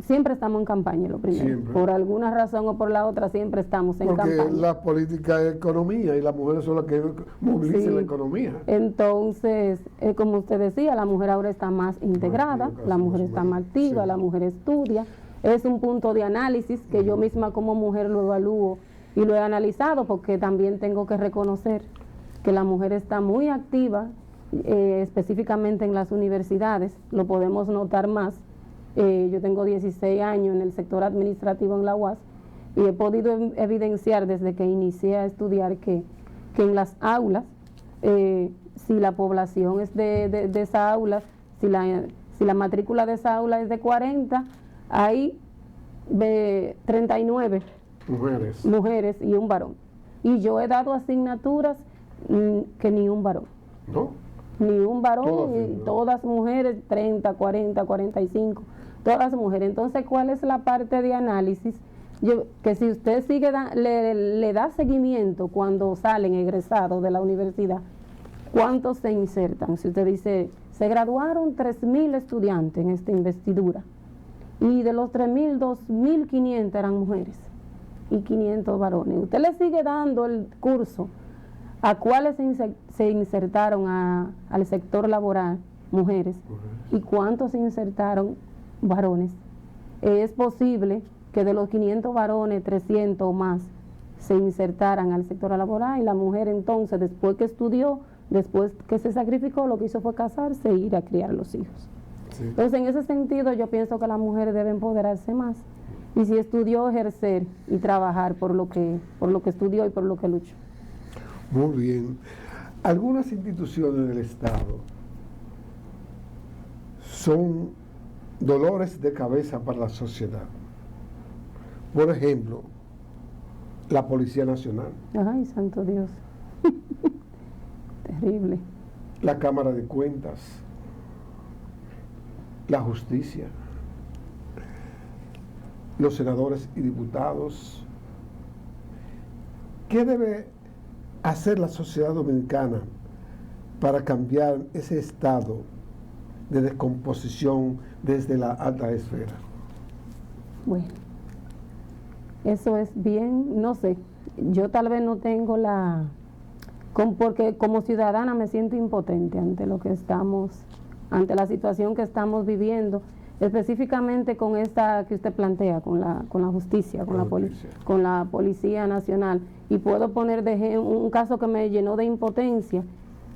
siempre estamos en campaña, lo primero. Siempre. Por alguna razón o por la otra, siempre estamos en campaña. Porque la política es economía y las mujeres son las que movilizan la economía. Entonces, como usted decía, la mujer ahora está más integrada, la mujer está más activa, la mujer estudia. Es un punto de análisis que yo misma como mujer lo evalúo y lo he analizado, porque también tengo que reconocer que la mujer está muy activa, específicamente en las universidades, lo podemos notar más. Yo tengo 16 años en el sector administrativo en la UAS y he podido evidenciar desde que inicié a estudiar que en las aulas, si la población es de esa aula, si la matrícula de esa aula es de 40, hay 39 mujeres y un varón. Y yo he dado asignaturas que ni un varón. ¿No? Ni un varón, y todas mujeres, 30, 40, 45, todas mujeres. Entonces, ¿cuál es la parte de análisis? Que si usted le da seguimiento cuando salen egresados de la universidad, ¿cuántos se insertan? Si usted dice, se graduaron 3.000 estudiantes en esta investidura, y de los 3.000, 2.500 eran mujeres y 500 varones. Usted le sigue dando el curso a cuáles se insertaron al sector laboral, mujeres, y cuántos se insertaron varones. Es posible que de los 500 varones, 300 o más se insertaran al sector laboral, y la mujer entonces, después que estudió, después que se sacrificó, lo que hizo fue casarse e ir a criar los hijos. Sí. Entonces, en ese sentido, yo pienso que la mujer debe empoderarse más, y si estudió, ejercer y trabajar por lo que estudió y por lo que luchó. Muy bien. Algunas instituciones del Estado son dolores de cabeza para la sociedad. Por ejemplo, la Policía Nacional. Ay, santo Dios. Terrible. La Cámara de Cuentas. La Justicia. Los senadores y diputados. ¿Qué debe hacer la sociedad dominicana para cambiar ese estado de descomposición desde la alta esfera? Bueno, eso es bien, no sé, yo tal vez no tengo porque como ciudadana me siento impotente ante ante la situación que estamos viviendo, específicamente con esta que usted plantea, con la justicia, con la Policía Nacional. Y puedo poner un caso que me llenó de impotencia,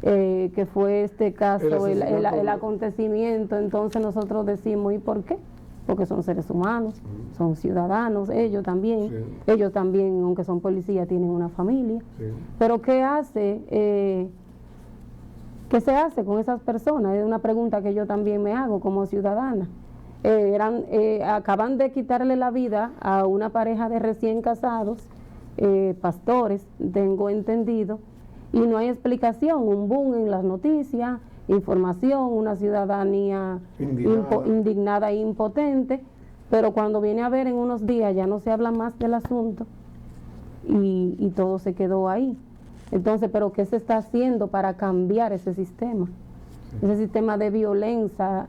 que fue este caso, el acontecimiento. Entonces nosotros decimos, ¿y por qué? Porque son seres humanos, son ciudadanos, ellos también, aunque son policías, tienen una familia. Pero ¿qué se hace con esas personas? Es una pregunta que yo también me hago como ciudadana. Acaban de quitarle la vida a una pareja de recién casados, pastores, tengo entendido, y no hay explicación, un boom en las noticias, información, una ciudadanía indignada e impotente, pero cuando viene a ver en unos días ya no se habla más del asunto y todo se quedó ahí. Entonces, ¿pero qué se está haciendo para cambiar ese sistema? Ese sistema de violencia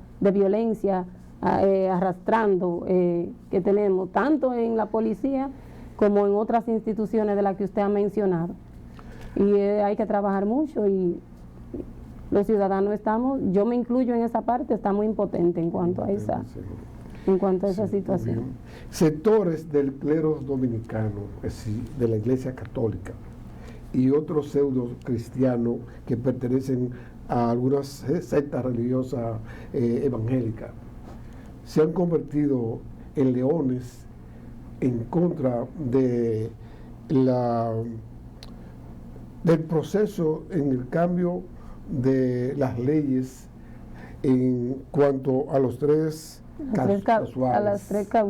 arrastrando que tenemos tanto en la policía como en otras instituciones de las que usted ha mencionado. Y hay que trabajar mucho y los ciudadanos estamos, yo me incluyo en esa parte, estamos impotentes en cuanto a esa, situación. Sectores del clero dominicano, es decir, de la Iglesia Católica y otros pseudo cristianos que pertenecen a algunas sectas religiosas evangélicas, se han convertido en leones en contra de del proceso en el cambio de las leyes en cuanto a los tres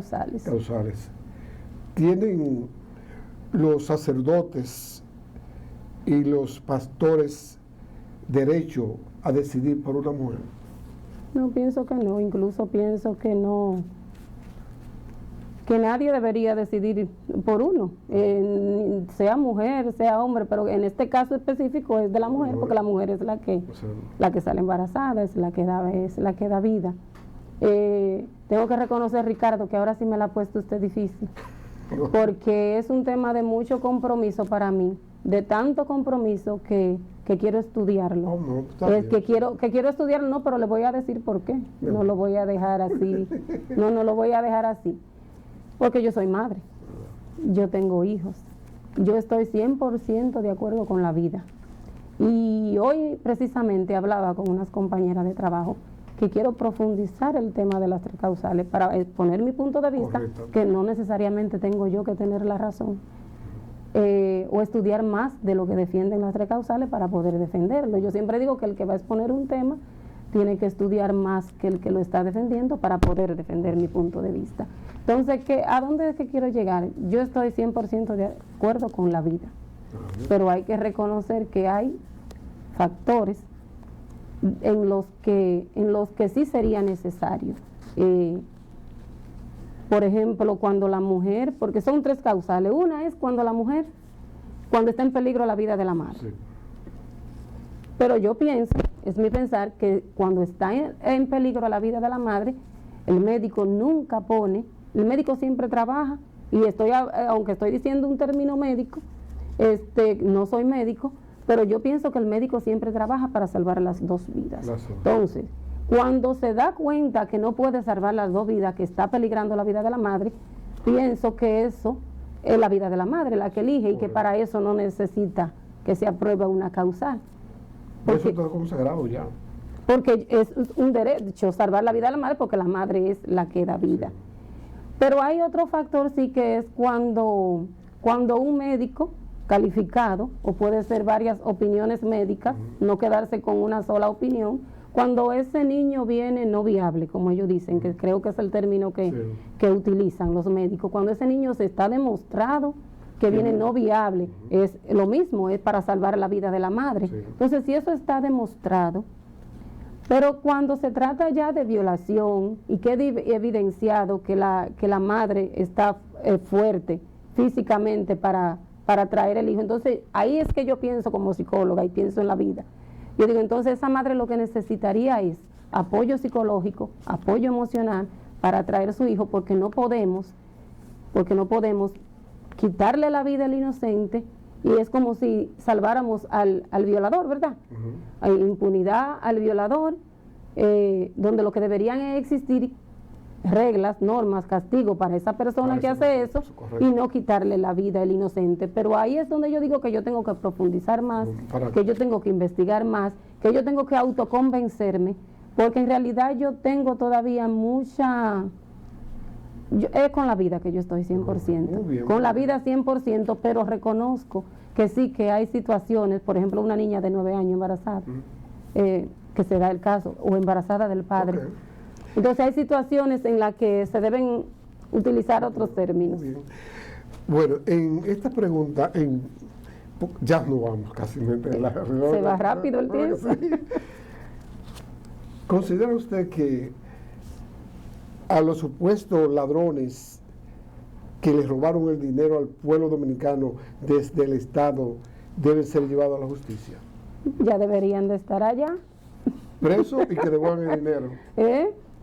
causales. Tienen los sacerdotes y los pastores derecho a decidir por una mujer. No, pienso que no, incluso pienso que no, que nadie debería decidir por uno, sea mujer, sea hombre, pero en este caso específico es de la mujer, porque la mujer es la que sale embarazada, es la que da vida. Tengo que reconocer, Ricardo, que ahora sí me la ha puesto usted difícil, porque es un tema de mucho compromiso para mí, de tanto compromiso que quiero estudiarlo. Que quiero estudiarlo, no, pero le voy a decir por qué. No lo voy a dejar así. No lo voy a dejar así. Porque yo soy madre. Yo tengo hijos. Yo estoy 100% de acuerdo con la vida. Y hoy precisamente hablaba con unas compañeras de trabajo que quiero profundizar el tema de las tres causales para exponer mi punto de vista, que no necesariamente tengo yo que tener la razón. O estudiar más de lo que defienden las tres causales para poder defenderlo. Yo siempre digo que el que va a exponer un tema tiene que estudiar más que el que lo está defendiendo para poder defender mi punto de vista. Entonces, ¿a dónde es que quiero llegar? Yo estoy 100% de acuerdo con la vida, pero hay que reconocer que hay factores en los que sí sería necesario. Por ejemplo, cuando la mujer, porque son tres causales. Una es cuando está en peligro la vida de la madre. Sí. Pero yo pienso, es mi pensar, que cuando está en peligro la vida de la madre, el médico nunca pone, el médico siempre trabaja, y aunque estoy diciendo un término médico, no soy médico, pero yo pienso que el médico siempre trabaja para salvar las dos vidas. Entonces, cuando se da cuenta que no puede salvar las dos vidas, que está peligrando la vida de la madre, pienso que eso es la vida de la madre la que elige y que para eso no necesita que se apruebe una causal. Porque, eso está consagrado ya. Porque es un derecho salvar la vida de la madre, porque la madre es la que da vida. Sí. Pero hay otro factor sí, que es cuando un médico calificado, o puede ser varias opiniones médicas, no quedarse con una sola opinión, cuando ese niño viene no viable, como ellos dicen, que creo que es el término que utilizan los médicos, cuando ese niño se está demostrado que viene no viable, es lo mismo, es para salvar la vida de la madre. Sí. Entonces, si eso está demostrado, pero cuando se trata ya de violación y quede evidenciado que la madre está fuerte físicamente para traer el hijo, entonces ahí es que yo pienso como psicóloga y pienso en la vida. Yo digo, entonces esa madre lo que necesitaría es apoyo psicológico, apoyo emocional para traer su hijo, porque no podemos quitarle la vida al inocente, y es como si salváramos al violador, ¿verdad? Hay impunidad al violador, donde lo que deberían es existir reglas, normas, castigo para esa persona que hace eso, y no quitarle la vida al inocente. Pero ahí es donde yo digo que yo tengo que profundizar más, que yo tengo que investigar más, que yo tengo que autoconvencerme, porque en realidad yo tengo todavía es con la vida que yo estoy 100%, con la vida 100%, pero reconozco que sí, que hay situaciones, por ejemplo, una niña de 9 años embarazada, que se da el caso, o embarazada del padre. Entonces hay situaciones en las que se deben utilizar otros términos. Bueno, en esta pregunta, ya no vamos casi. Se va rápido el tiempo. Sí. ¿Considera usted que a los supuestos ladrones que le robaron el dinero al pueblo dominicano desde el Estado deben ser llevados a la justicia? Ya deberían de estar allá. Presos y que devuelvan el dinero.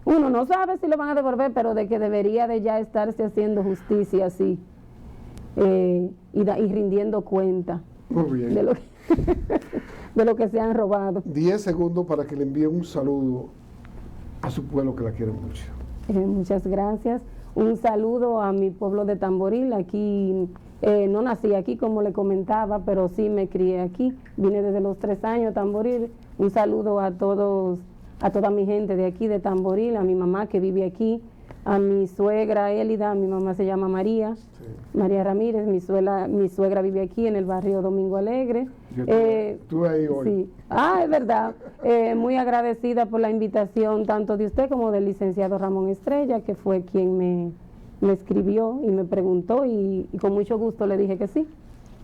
uno no sabe si lo van a devolver, pero de que debería de ya estarse haciendo justicia así y rindiendo cuenta Muy bien. de lo que, de lo que se han robado. 10 segundos para que le envíe un saludo a su pueblo que la quiere mucho. Muchas gracias. Un saludo a mi pueblo de Tamboril. Aquí no nací aquí, como le comentaba, pero sí me crié aquí. Vine desde los 3 años a Tamboril. Un saludo a todos, a toda mi gente de aquí, de Tamboril, a mi mamá que vive aquí, a mi suegra Élida, mi mamá se llama María, Sí. María Ramírez, mi suegra vive aquí en el barrio Domingo Alegre. Yo estuve ahí hoy. Sí. Es verdad. Muy agradecida por la invitación tanto de usted como del licenciado Ramón Estrella, que fue quien me escribió y me preguntó y con mucho gusto le dije que sí.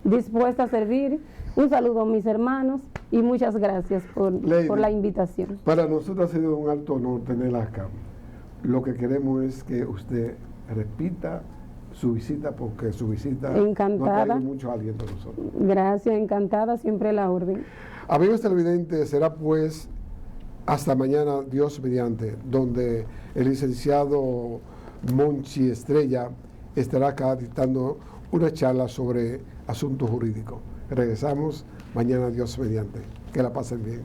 Dispuesta a servir. Un saludo a mis hermanos y muchas gracias por la invitación. Para nosotros ha sido un alto honor tenerla acá. Lo que queremos es que usted repita su visita, porque su visita Encantada. nos ha traído mucho aliento a nosotros. Gracias, encantada, siempre a la orden. Amigos televidentes, será pues hasta mañana, Dios mediante, donde el licenciado Monchi Estrella estará acá dictando una charla sobre asuntos jurídicos. Regresamos mañana, Dios mediante. Que la pasen bien.